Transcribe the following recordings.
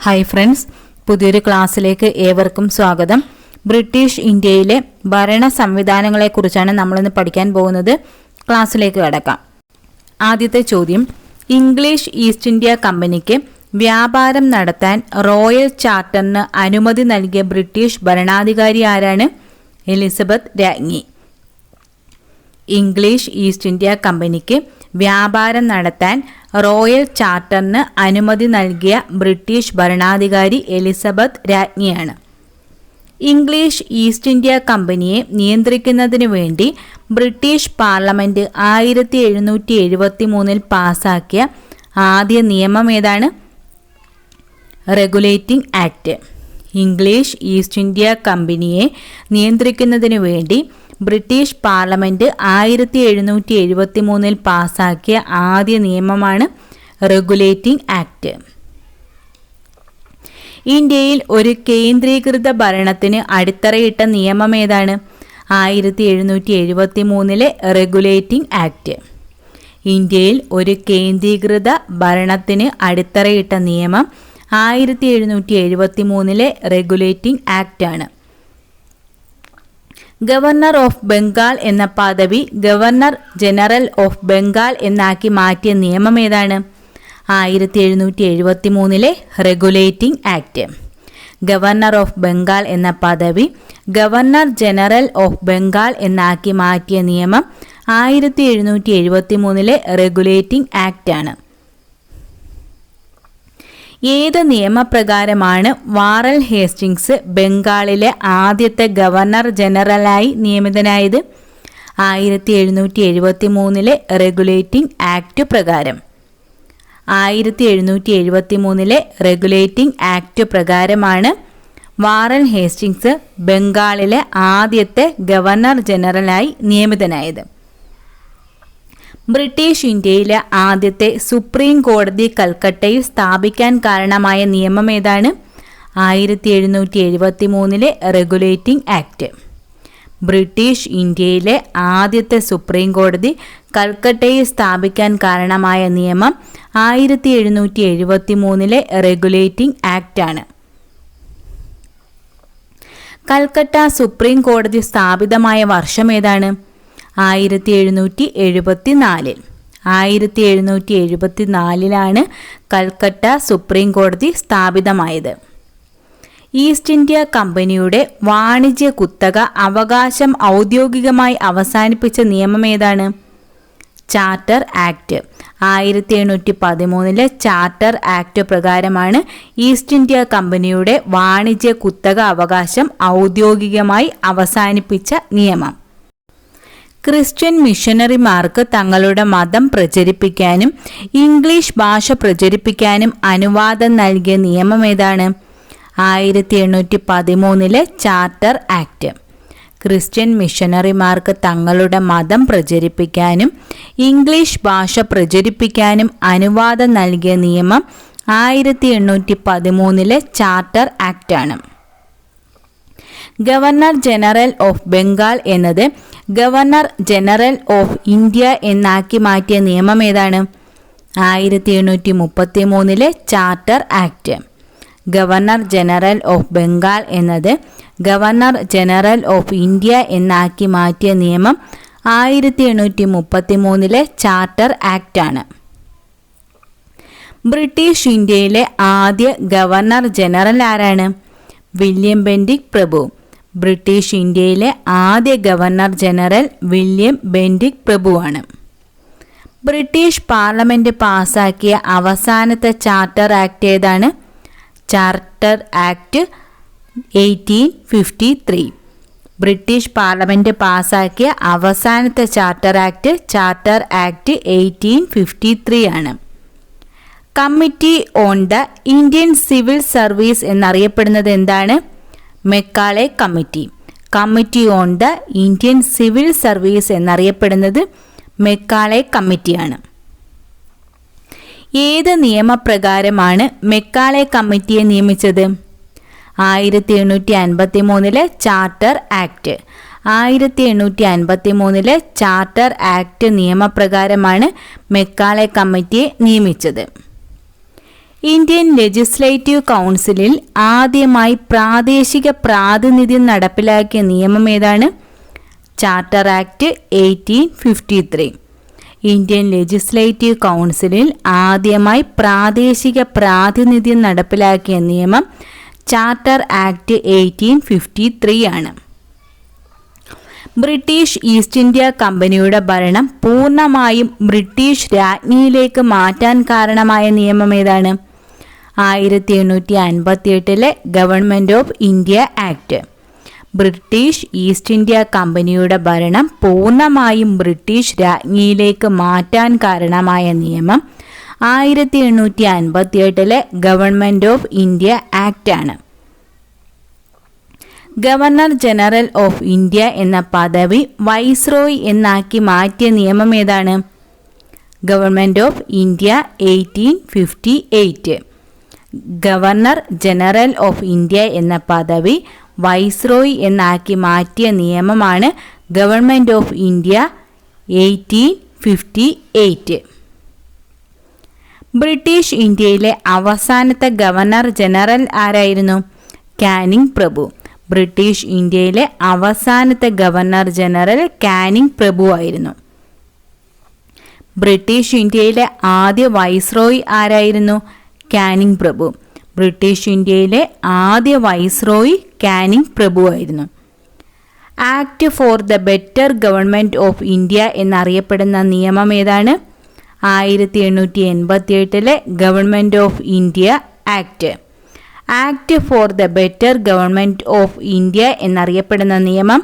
Hi friends, പുതിയൊരു ക്ലാസ്സിലേക്ക് ഏവർക്കും സ്വാഗതം. ബ്രിട്ടീഷ് ഇന്ത്യയിലെ ഭരണ സംവിധാനങ്ങളെക്കുറിച്ചാണ് നമ്മളിന്ന് പഠിക്കാൻ പോകുന്നത്. ക്ലാസ്സിലേക്ക് കടക്കാം. ആദ്യത്തെ ചോദ്യം, ഇംഗ്ലീഷ് ഈസ്റ്റ് ഇന്ത്യ കമ്പനിക്ക് വ്യാപാരം നടത്താൻ റോയൽ ചാർട്ടറിന് അനുമതി നൽകിയ ബ്രിട്ടീഷ് ഭരണാധികാരി ആരാണ്? എലിസബത്ത് രാജ്ഞി. ഇംഗ്ലീഷ് ഈസ്റ്റ് ഇന്ത്യ കമ്പനിക്ക് വ്യാപാരം നടത്താൻ റോയൽ ചാർട്ടറിന് അനുമതി നൽകിയ ബ്രിട്ടീഷ് ഭരണാധികാരി എലിസബത്ത് രാജ്ഞിയാണ്. ഇംഗ്ലീഷ് ഈസ്റ്റ് ഇന്ത്യ കമ്പനിയെ നിയന്ത്രിക്കുന്നതിനു വേണ്ടി ബ്രിട്ടീഷ് പാർലമെന്റ് 1773 പാസാക്കിയ ആദ്യ നിയമം ഏതാണ്? Regulating act. English east India കമ്പനിയെ നിയന്ത്രിക്കുന്നതിനു വേണ്ടി ബ്രിട്ടീഷ് പാർലമെന്റ് 1773 പാസാക്കിയ ആദ്യ നിയമമാണ് റെഗുലേറ്റിംഗ് ആക്ട്. ഇന്ത്യയിൽ ഒരു കേന്ദ്രീകൃത ഭരണത്തിന് അടിത്തറയിട്ട നിയമം ഏതാണ്? 1773 റെഗുലേറ്റിംഗ് ആക്ട്. ഇന്ത്യയിൽ ഒരു കേന്ദ്രീകൃത ഭരണത്തിന് അടിത്തറയിട്ട നിയമം 1773 റെഗുലേറ്റിംഗ് ആക്ട് ആണ്. ഗവർണർ ഓഫ് ബംഗാൾ എന്ന പദവി ഗവർണർ ജനറൽ ഓഫ് ബംഗാൾ എന്നാക്കി മാറ്റിയ നിയമം ഏതാണ്? 1773 regulating act. Governor of Bengal എന്ന പദവി ഗവർണർ ജനറൽ ഓഫ് ബംഗാൾ എന്നാക്കി മാറ്റിയ നിയമം 1773 റെഗുലേറ്റിംഗ് ആക്ട് ആണ്. ഏത് നിയമപ്രകാരമാണ് വാറൽ ഹേസ്റ്റിങ്സ് ബംഗാളിലെ ആദ്യത്തെ ഗവർണർ ജനറലായി നിയമിതനായത്? 1773 റെഗുലേറ്റിംഗ് ആക്ട് പ്രകാരം. 1773 റെഗുലേറ്റിംഗ് ആക്ട് പ്രകാരമാണ് വാറൽ ഹേസ്റ്റിങ്സ് ബംഗാളിലെ ആദ്യത്തെ ഗവർണർ ജനറലായി നിയമിതനായത്. ബ്രിട്ടീഷ് ഇന്ത്യയിലെ ആദ്യത്തെ സുപ്രീം കോടതി കൽക്കട്ടയിൽ സ്ഥാപിക്കാൻ കാരണമായ നിയമം ഏതാണ്? 1773 റെഗുലേറ്റിംഗ് ആക്ട്. ബ്രിട്ടീഷ് ഇന്ത്യയിലെ ആദ്യത്തെ സുപ്രീം കോടതി കൽക്കട്ടയിൽ സ്ഥാപിക്കാൻ കാരണമായ നിയമം 1773 റെഗുലേറ്റിംഗ് ആക്ട് ആണ്. കൽക്കട്ട സുപ്രീം കോടതി സ്ഥാപിതമായ വർഷം ഏതാണ്? 1774. 1774 കൽക്കട്ട സുപ്രീം കോടതി സ്ഥാപിതമായത്. ഈസ്റ്റ് ഇന്ത്യ കമ്പനിയുടെ വാണിജ്യ കുത്തക അവകാശം ഔദ്യോഗികമായി അവസാനിപ്പിച്ച നിയമം ഏതാണ്? Charter act. 1713 ചാർട്ടർ ആക്ട് പ്രകാരമാണ് ഈസ്റ്റ് ഇന്ത്യ കമ്പനിയുടെ വാണിജ്യ കുത്തക അവകാശം ഔദ്യോഗികമായി അവസാനിപ്പിച്ച നിയമം. ക്രിസ്ത്യൻ മിഷനറിമാർക്ക് തങ്ങളുടെ മതം പ്രചരിപ്പിക്കാനും ഇംഗ്ലീഷ് ഭാഷ പ്രചരിപ്പിക്കാനും അനുവാദം നൽകിയ നിയമം ഏതാണ്? 1813 ചാർട്ടർ ആക്ട്. ക്രിസ്ത്യൻ മിഷനറിമാർക്ക് തങ്ങളുടെ മതം പ്രചരിപ്പിക്കാനും ഇംഗ്ലീഷ് ഭാഷ പ്രചരിപ്പിക്കാനും അനുവാദം നൽകിയ നിയമം 1813 ചാർട്ടർ ആക്ട് ആണ്. ഗവർണർ ജനറൽ ഓഫ് ബംഗാൾ എന്നത് ഗവർണർ ജനറൽ ഓഫ് ഇന്ത്യ എന്നാക്കി മാറ്റിയ നിയമം ഏതാണ്? 1833 charter act. Governor general of Bengal എന്നത് ഗവർണർ ജനറൽ ഓഫ് ഇന്ത്യ എന്നാക്കി മാറ്റിയ നിയമം 1833 ചാർട്ടർ ആക്ട് ആണ്. ബ്രിട്ടീഷ് ഇന്ത്യയിലെ ആദ്യ ഗവർണർ ജനറൽ ആരാണ്? വില്യം ബെന്റിക് പ്രഭു. ബ്രിട്ടീഷ് ഇന്ത്യയിലെ ആദ്യ ഗവർണർ ജനറൽ വില്യം ബെന്റിക് പ്രഭുവാണ്. ബ്രിട്ടീഷ് പാർലമെന്റ് പാസാക്കിയ അവസാനത്തെ ചാർട്ടർ ആക്ട് ഏതാണ്? Charter act 1853. ബ്രിട്ടീഷ് പാർലമെന്റ് പാസാക്കിയ അവസാനത്തെ ചാർട്ടർ ആക്ട് 1853 ആണ്. Committee on the Indian civil service എന്നറിയപ്പെടുന്നത് എന്താണ്? Macaulay committee. Committee on the Indian civil service എന്നറിയപ്പെടുന്നത് മെക്കാളെ കമ്മിറ്റിയാണ്. ഏത് നിയമപ്രകാരമാണ് മെക്കാളെ കമ്മിറ്റിയെ നിയമിച്ചത്? 1853 ചാർട്ടർ ആക്ട്. 1853 ചാർട്ടർ ആക്ട് നിയമപ്രകാരമാണ് മെക്കാളെ കമ്മിറ്റിയെ നിയമിച്ചത്. ഇന്ത്യൻ ലെജിസ്ലേറ്റീവ് കൗൺസിലിൽ ആദ്യമായി പ്രാദേശിക പ്രാതിനിധ്യം നടപ്പിലാക്കിയ നിയമം ഏതാണ്? Charter act 1853. ഇന്ത്യൻ ലെജിസ്ലേറ്റീവ് കൗൺസിലിൽ ആദ്യമായി പ്രാദേശിക പ്രാതിനിധ്യം നടപ്പിലാക്കിയ നിയമം ചാർട്ടർ ആക്ട് 1853 ആണ്. ബ്രിട്ടീഷ് ഈസ്റ്റ് ഇന്ത്യ കമ്പനിയുടെ ഭരണം പൂർണ്ണമായും ബ്രിട്ടീഷ് രാജ്ഞിയിലേക്ക് മാറ്റാൻ കാരണമായ നിയമം ഏതാണ്? 1858 government of India act. British east India കമ്പനിയുടെ ഭരണം പൂർണ്ണമായും ബ്രിട്ടീഷ് രാജ്ഞിയിലേക്ക് മാറ്റാൻ കാരണമായ നിയമം 1858 ഗവൺമെൻറ് ഓഫ് ഇന്ത്യ ആക്ട് ആണ്. ഗവർണർ ജനറൽ ഓഫ് ഇന്ത്യ എന്ന പദവി വൈസ്രോയ് എന്നാക്കി മാറ്റിയ നിയമം ഏതാണ്? Government of India 1858. Governor general of India എന്ന പദവി വൈസ്രോയ് എന്നാക്കി മാറ്റിയ നിയമമാണ് ഗവൺമെൻറ് ഓഫ് ഇന്ത്യ 1858. ബ്രിട്ടീഷ് ഇന്ത്യയിലെ അവസാനത്തെ ഗവർണർ ജനറൽ ആരായിരുന്നു? കാനിങ് പ്രഭു. ബ്രിട്ടീഷ് ഇന്ത്യയിലെ അവസാനത്തെ ഗവർണർ ജനറൽ കാനിങ് പ്രഭു ആയിരുന്നു. ബ്രിട്ടീഷ് ഇന്ത്യയിലെ ആദ്യ വൈസ്രോയ് ആരായിരുന്നു? കാനിങ് പ്രഭു. ബ്രിട്ടീഷ് ഇന്ത്യയിലെ ആദ്യ വൈസ്രോയ് കാനിങ് പ്രഭു ആയിരുന്നു. Act for the better government of India എന്നറിയപ്പെടുന്ന നിയമം ഏതാണ്? 1887 government of India act. Act for the better government of India എന്നറിയപ്പെടുന്ന നിയമം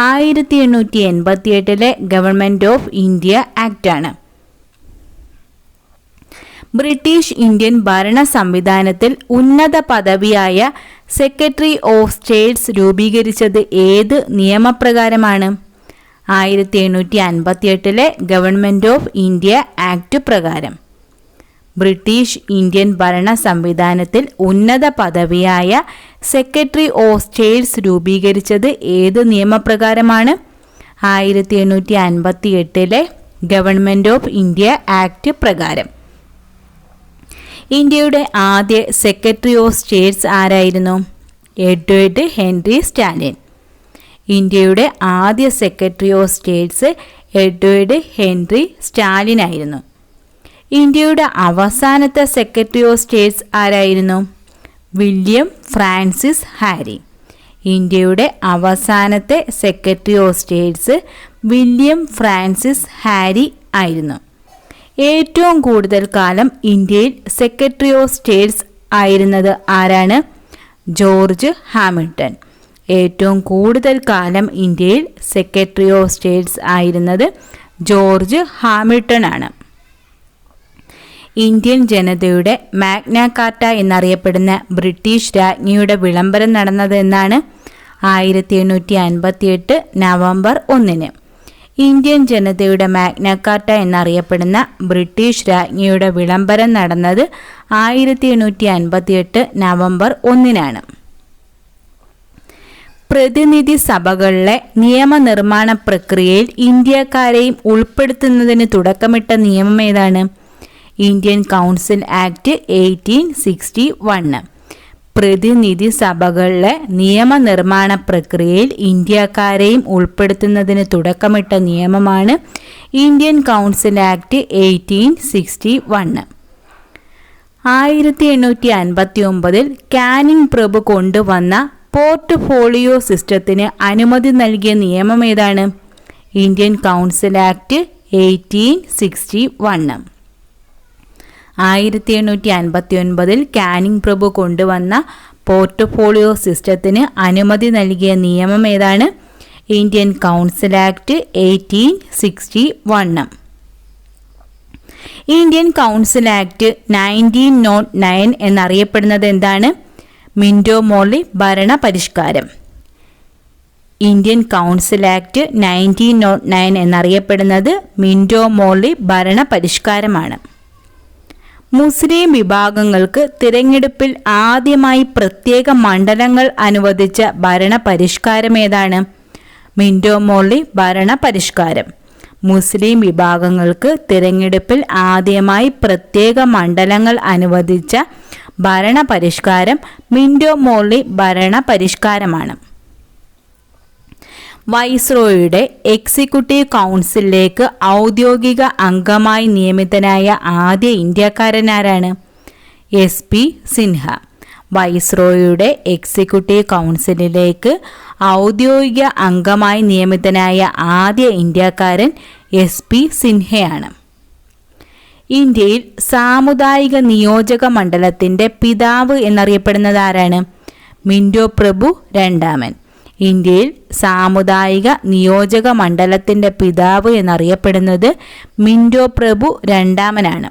1887 ഗവൺമെൻറ് ഓഫ് ഇന്ത്യ ആക്ട് ആണ്. ബ്രിട്ടീഷ് ഇന്ത്യൻ ഭരണ സംവിധാനത്തിൽ ഉന്നത പദവിയായ സെക്രട്ടറി ഓഫ് സ്റ്റേറ്റ്സ് രൂപീകരിച്ചത് ഏത് നിയമപ്രകാരമാണ്? 1858 ഗവൺമെൻറ് ഓഫ് ഇന്ത്യ ആക്ട് പ്രകാരം. ബ്രിട്ടീഷ് ഇന്ത്യൻ ഭരണ സംവിധാനത്തിൽ ഉന്നത പദവിയായ സെക്രട്ടറി ഓഫ് സ്റ്റേറ്റ്സ് രൂപീകരിച്ചത് ഏത് നിയമപ്രകാരമാണ്? 1858 ഗവൺമെൻറ് ഓഫ് ഇന്ത്യ ആക്ട് പ്രകാരം. ഇന്ത്യയുടെ ആദ്യ സെക്രട്ടറി ഓഫ് സ്റ്റേറ്റ്സ് ആരായിരുന്നു? Edward Henry Stalin. ഇന്ത്യയുടെ ആദ്യ secretary of States Edward Henry Stalin ആയിരുന്നു. ഇന്ത്യയുടെ അവസാനത്തെ സെക്രട്ടറി ഓഫ് സ്റ്റേറ്റ്സ് ആരായിരുന്നു? William Francis Harry. ഇന്ത്യയുടെ അവസാനത്തെ secretary of States William Francis Harry ആയിരുന്നു. ഏറ്റവും കൂടുതൽ കാലം ഇന്ത്യയിൽ സെക്രട്ടറി ഓഫ് സ്റ്റേറ്റ്സ് ആയിരുന്നത് ആരാണ്? George Hamilton. ഏറ്റവും കൂടുതൽ കാലം ഇന്ത്യയിൽ സെക്രട്ടറി ഓഫ് സ്റ്റേറ്റ്സ് ആയിരുന്നത് ജോർജ് ഹാമിൽട്ടൺ ആണ്. ഇന്ത്യൻ ജനതയുടെ മാഗ്ന കാർട്ട എന്നറിയപ്പെടുന്ന ബ്രിട്ടീഷ് രാജ്ഞിയുടെ വിളംബരം നടന്നത് എന്നാണ്? 1858 നവംബർ 1. ഇന്ത്യൻ ജനതയുടെ മാഗ്ന കാർട്ട എന്നറിയപ്പെടുന്ന ബ്രിട്ടീഷ് രാജ്ഞിയുടെ വിളംബരം നടന്നത് 1858 നവംബർ 1. പ്രതിനിധി സഭകളിലെ നിയമനിർമ്മാണ പ്രക്രിയയിൽ ഇന്ത്യക്കാരെയും ഉൾപ്പെടുത്തുന്നതിന് തുടക്കമിട്ട നിയമം ഏതാണ്? Indian council act 1861. പ്രതിനിധി സഭകളിലെ നിയമനിർമ്മാണ പ്രക്രിയയിൽ ഇന്ത്യക്കാരെയും ഉൾപ്പെടുത്തുന്നതിന് തുടക്കമിട്ട നിയമമാണ് ഇന്ത്യൻ കൗൺസിൽ ആക്ട് 1861. 1859 കാനിങ് പ്രഭു കൊണ്ടുവന്ന പോർട്ട്ഫോളിയോ സിസ്റ്റത്തിന് അനുമതി നൽകിയ നിയമം ഏതാണ്? Indian council act 1861. 1859 കാനിങ് പ്രഭു കൊണ്ടുവന്ന പോർട്ട്ഫോളിയോ സിസ്റ്റത്തിന് അനുമതി നൽകിയ നിയമം ഏതാണ്? Indian council act 1861. Indian council act 1909 എന്നറിയപ്പെടുന്നത് എന്താണ്? മിന്റോ മോർലി ഭരണ പരിഷ്കാരം. ഇന്ത്യൻ കൗൺസിൽ ആക്ട് 1909 എന്നറിയപ്പെടുന്നത് മിന്റോ മോർലി ഭരണ പരിഷ്കാരമാണ്. മുസ്ലിം വിഭാഗങ്ങൾക്ക് തിരഞ്ഞെടുപ്പിൽ ആദ്യമായി പ്രത്യേക മണ്ഡലങ്ങൾ അനുവദിച്ച ഭരണ പരിഷ്കാരം ഏതാണ്? മിന്റോ മോർലി ഭരണ പരിഷ്കാരം. മുസ്ലിം വിഭാഗങ്ങൾക്ക് തിരഞ്ഞെടുപ്പിൽ ആദ്യമായി പ്രത്യേക മണ്ഡലങ്ങൾ അനുവദിച്ച ഭരണ പരിഷ്കാരം മിന്റോ മോർലി ഭരണ പരിഷ്കാരമാണ്. വൈസ്രോയുടെ എക്സിക്യൂട്ടീവ് കൗൺസിലിലേക്ക് ഔദ്യോഗിക അംഗമായി നിയമിതനായ ആദ്യ ഇന്ത്യക്കാരനാരാണ്? SP സിൻഹ. വൈസ്രോയുടെ എക്സിക്യൂട്ടീവ് കൗൺസിലിലേക്ക് ഔദ്യോഗിക അംഗമായി നിയമിതനായ ആദ്യ ഇന്ത്യക്കാരൻ SP സിൻഹയാണ്. ഇന്ത്യയിൽ സാമുദായിക നിയോജക മണ്ഡലത്തിൻ്റെ പിതാവ് എന്നറിയപ്പെടുന്നത് ആരാണ്? മിന്റോ പ്രഭു രണ്ടാമൻ. ഇന്ത്യയിൽ സാമുദായിക നിയോജക മണ്ഡലത്തിൻ്റെ പിതാവ് എന്നറിയപ്പെടുന്നത് മിന്റോ പ്രഭു രണ്ടാമനാണ്.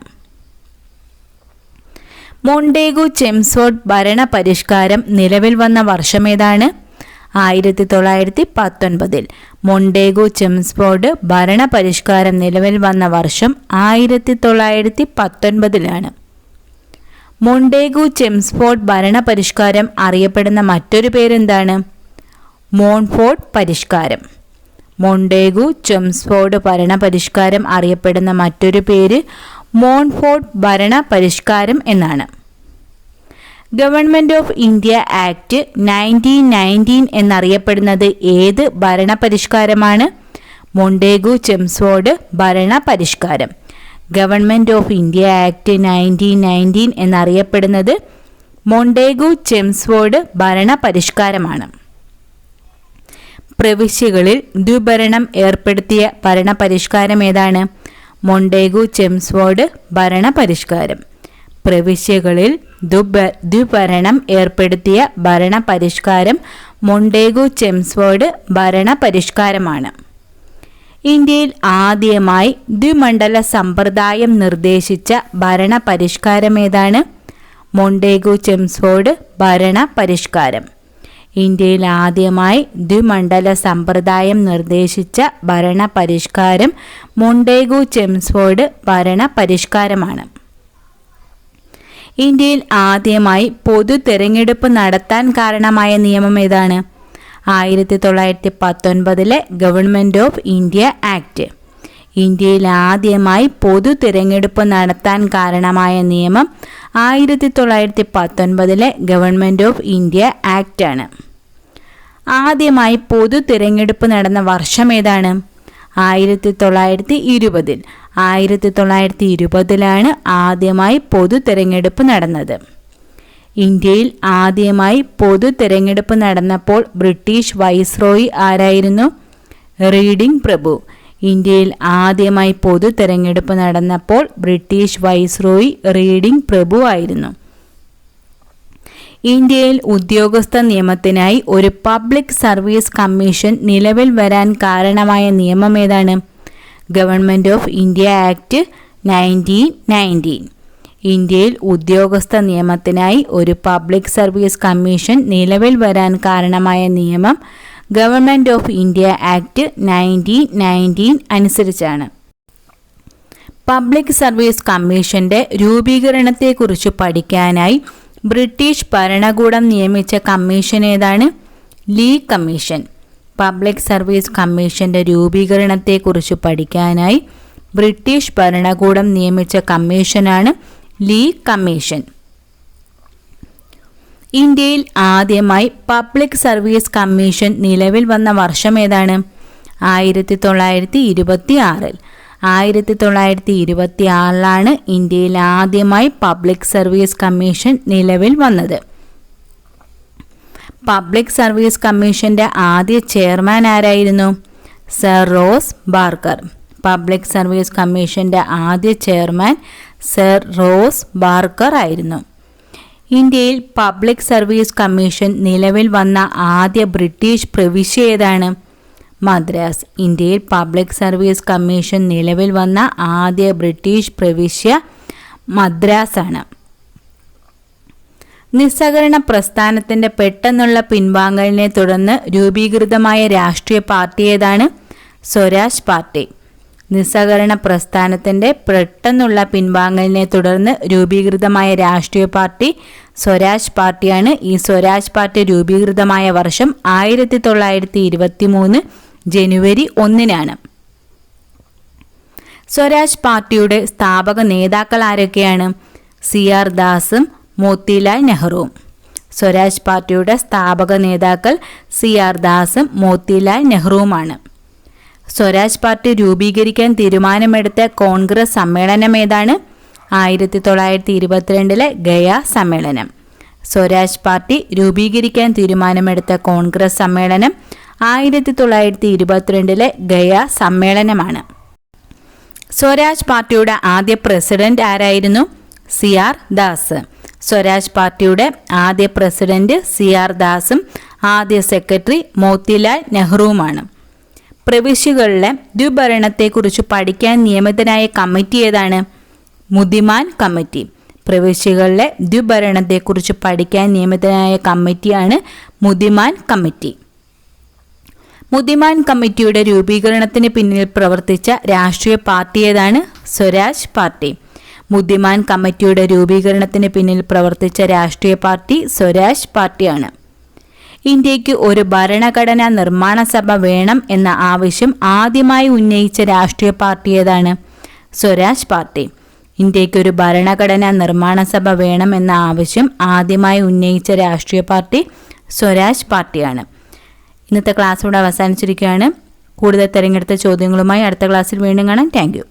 മൊണ്ടേഗു ചെംസ്ഫോർഡ് ഭരണ പരിഷ്കാരം നിലവിൽ വന്ന വർഷമേതാണ്? 1919. മൊണ്ടേഗു ചെംസ്ഫോർഡ് ഭരണ പരിഷ്കാരം നിലവിൽ വന്ന വർഷം 1919. മൊണ്ടേഗു ചെംസ്ഫോർഡ് ഭരണ പരിഷ്കാരം അറിയപ്പെടുന്ന മറ്റൊരു പേരെന്താണ്? മോൺഫോർട്ട് പരിഷ്കാരം. മൊണ്ടേഗു ചെംസ്ഫോർഡ് ഭരണ പരിഷ്കാരം അറിയപ്പെടുന്ന മറ്റൊരു പേര് മോൺഫോർട്ട് ഭരണ പരിഷ്കാരം എന്നാണ്. ഗവൺമെൻറ് ഓഫ് ഇന്ത്യ ആക്ട് 1919 എന്നറിയപ്പെടുന്നത് ഏത് ഭരണ പരിഷ്കാരമാണ്? മൊണ്ടേഗു ചെംസ്ഫോർഡ് ഭരണ പരിഷ്കാരം. ഗവൺമെൻറ് ഓഫ് ഇന്ത്യ ആക്ട് 1919 എന്നറിയപ്പെടുന്നത് മൊണ്ടേഗു ചെംസ്ഫോർഡ് ഭരണ പരിഷ്കാരമാണ്. പ്രവിശ്യകളിൽ ദ്വിഭരണം ഏർപ്പെടുത്തിയ ഭരണ പരിഷ്കാരം ഏതാണ്? മൊണ്ടേഗു ചെംസ്ഫോർഡ് ഭരണ പരിഷ്കാരം. പ്രവിശ്യകളിൽ ദ്വിഭരണം ഏർപ്പെടുത്തിയ ഭരണ പരിഷ്കാരം മൊണ്ടേഗു ചെംസ്ഫോർഡ് ഭരണ പരിഷ്കാരമാണ്. ഇന്ത്യയിൽ ആദ്യമായി ദ്വിമണ്ഡല സമ്പ്രദായം നിർദ്ദേശിച്ച ഭരണ പരിഷ്കാരം ഏതാണ്? മൊണ്ടേഗു ചെംസ്ഫോർഡ് ഭരണ പരിഷ്കാരം. ഇന്ത്യയിൽ ആദ്യമായി ദ്വിമണ്ഡല സമ്പ്രദായം നിർദ്ദേശിച്ച ഭരണ പരിഷ്കാരം മൊണ്ടേഗു ചെംസ്ഫോർഡ് ഭരണ പരിഷ്കാരമാണ്. ഇന്ത്യയിൽ ആദ്യമായി പൊതു തെരഞ്ഞെടുപ്പ് നടത്താൻ കാരണമായ നിയമം ഏതാണ്? 1919 ഗവൺമെൻറ് ഓഫ് ഇന്ത്യ ആക്ട്. ഇന്ത്യയിൽ ആദ്യമായി പൊതു തിരഞ്ഞെടുപ്പ് നടത്താൻ കാരണമായ നിയമം 1919 ഗവൺമെൻറ് ഓഫ് ഇന്ത്യ ആക്ട് ആണ്. ആദ്യമായി പൊതു തിരഞ്ഞെടുപ്പ് നടന്ന വർഷം ഏതാണ്? 1920. 1920 ആദ്യമായി പൊതു തിരഞ്ഞെടുപ്പ് നടന്നത്. ഇന്ത്യയിൽ ആദ്യമായി പൊതു തിരഞ്ഞെടുപ്പ് നടന്നപ്പോൾ ബ്രിട്ടീഷ് വൈസ്രോയി ആരായിരുന്നു? റീഡിംഗ് പ്രഭു. ഇന്ത്യയിൽ ആദ്യമായി പൊതു തിരഞ്ഞെടുപ്പ് നടന്നപ്പോൾ ബ്രിട്ടീഷ് വൈസ്രോയി റീഡിംഗ് പ്രഭു ആയിരുന്നു. ഇന്ത്യയിൽ ഉദ്യോഗസ്ഥ നിയമത്തിനായി ഒരു പബ്ലിക് സർവീസ് കമ്മീഷൻ നിലവിൽ വരാൻ കാരണമായ നിയമം ഏതാണ്? Government of India act 1919. ഇന്ത്യയിൽ ഉദ്യോഗസ്ഥ നിയമത്തിനായി ഒരു പബ്ലിക് സർവീസ് കമ്മീഷൻ നിലവിൽ വരാൻ കാരണമായ നിയമം ഗവൺമെൻറ് ഓഫ് ഇന്ത്യ ആക്ട് 1919 അനുസരിച്ചാണ്. പബ്ലിക് സർവീസ് കമ്മീഷന്റെ രൂപീകരണത്തെക്കുറിച്ച് പഠിക്കാനായി ബ്രിട്ടീഷ് ഭരണകൂടം നിയമിച്ച കമ്മീഷൻ ഏതാണ്? Lee commission. പബ്ലിക് സർവീസ് കമ്മീഷന്റെ രൂപീകരണത്തെക്കുറിച്ച് പഠിക്കാനായി ബ്രിട്ടീഷ് ഭരണകൂടം നിയമിച്ച കമ്മീഷനാണ് ലീ കമ്മീഷൻ. ഇന്ത്യയിൽ ആദ്യമായി പബ്ലിക് സർവീസ് കമ്മീഷൻ നിലവിൽ വന്ന വർഷം ഏതാണ്? 1926. 1926 ഇന്ത്യയിൽ ആദ്യമായി പബ്ലിക് സർവീസ് കമ്മീഷൻ നിലവിൽ വന്നത്. പബ്ലിക് സർവീസ് കമ്മീഷന്റെ ആദ്യ ചെയർമാൻ ആരായിരുന്നു? Sir rose Barker. Public service കമ്മീഷന്റെ ആദ്യ ചെയർമാൻ സർ റോസ് ബാർക്കർ ആയിരുന്നു. ഇന്ത്യയിൽ പബ്ലിക് സർവീസ് കമ്മീഷൻ നിലവിൽ വന്ന ആദ്യ ബ്രിട്ടീഷ് പ്രവിശ്യ ഏതാണ്? മദ്രാസ്. ഇന്ത്യയിൽ പബ്ലിക് സർവീസ് കമ്മീഷൻ നിലവിൽ വന്ന ആദ്യ ബ്രിട്ടീഷ് പ്രവിശ്യ മദ്രാസ് ആണ്. നിസ്സഹകരണ പ്രസ്ഥാനത്തിന്റെ പെട്ടെന്നുള്ള പിൻവാങ്ങലിനെ തുടർന്ന് രൂപീകൃതമായ രാഷ്ട്രീയ പാർട്ടി ഏതാണ്? സ്വരാജ് പാർട്ടി. നിസ്സഹകരണ പ്രസ്ഥാനത്തിന്റെ പെട്ടെന്നുള്ള പിൻവാങ്ങലിനെ തുടർന്ന് രൂപീകൃതമായ രാഷ്ട്രീയ പാർട്ടി സ്വരാജ് പാർട്ടിയാണ്. ഈ സ്വരാജ് പാർട്ടി രൂപീകൃതമായ വർഷം 1923 ജനുവരി 1. സ്വരാജ് പാർട്ടിയുടെ സ്ഥാപക നേതാക്കൾ ആരൊക്കെയാണ്? CR ദാസും മോത്തിലാൽ നെഹ്റുവും. സ്വരാജ് പാർട്ടിയുടെ സ്ഥാപക നേതാക്കൾ CR ദാസും മോത്തിലാൽ നെഹ്റുവുമാണ്. സ്വരാജ് പാർട്ടി രൂപീകരിക്കാൻ തീരുമാനമെടുത്ത കോൺഗ്രസ് സമ്മേളനം ഏതാണ്? 1922 ഗയ സമ്മേളനം. സ്വരാജ് പാർട്ടി രൂപീകരിക്കാൻ തീരുമാനമെടുത്ത കോൺഗ്രസ് സമ്മേളനം 1922 ഗയ സമ്മേളനമാണ്. സ്വരാജ് പാർട്ടിയുടെ ആദ്യ പ്രസിഡന്റ് ആരായിരുന്നു? CR ദാസ്. സ്വരാജ് പാർട്ടിയുടെ ആദ്യ പ്രസിഡന്റ് CR ദാസും ആദ്യ സെക്രട്ടറി മോത്തിലാൽ നെഹ്റുവുമാണ്. പ്രവിശ്യകളിലെ ദ്വിഭരണത്തെക്കുറിച്ച് പഠിക്കാൻ നിയമിതനായ കമ്മിറ്റി ഏതാണ്? മുദിമാൻ കമ്മിറ്റി. പ്രവിശ്യകളിലെ ദ്വിഭരണത്തെക്കുറിച്ച് പഠിക്കാൻ നിയമിതനായ കമ്മിറ്റിയാണ് മുദിമാൻ കമ്മിറ്റി. മുദിമാൻ കമ്മിറ്റിയുടെ രൂപീകരണത്തിന് പിന്നിൽ പ്രവർത്തിച്ച രാഷ്ട്രീയ പാർട്ടി ഏതാണ്? സ്വരാജ് പാർട്ടി. മുദിമാൻ കമ്മിറ്റിയുടെ രൂപീകരണത്തിന് പിന്നിൽ പ്രവർത്തിച്ച രാഷ്ട്രീയ പാർട്ടി സ്വരാജ് പാർട്ടിയാണ്. ഇന്ത്യക്ക് ഒരു ഭരണഘടനാ നിർമ്മാണ സഭ വേണം എന്ന ആവശ്യം ആദ്യമായി ഉന്നയിച്ച രാഷ്ട്രീയ പാർട്ടി ഏതാണ്? സ്വരാജ് പാർട്ടി. ഇന്ത്യക്ക് ഒരു ഭരണഘടനാ നിർമ്മാണ സഭ വേണം എന്ന ആവശ്യം ആദ്യമായി ഉന്നയിച്ച രാഷ്ട്രീയ പാർട്ടി സ്വരാജ് പാർട്ടിയാണ്. ഇന്നത്തെ ക്ലാസ് ഇവിടെ അവസാനിച്ചിരിക്കുകയാണ്. കൂടുതൽ തിരഞ്ഞെടുത്ത ചോദ്യങ്ങളുമായി അടുത്ത ക്ലാസ്സിൽ വീണ്ടും കാണാം. Thank you.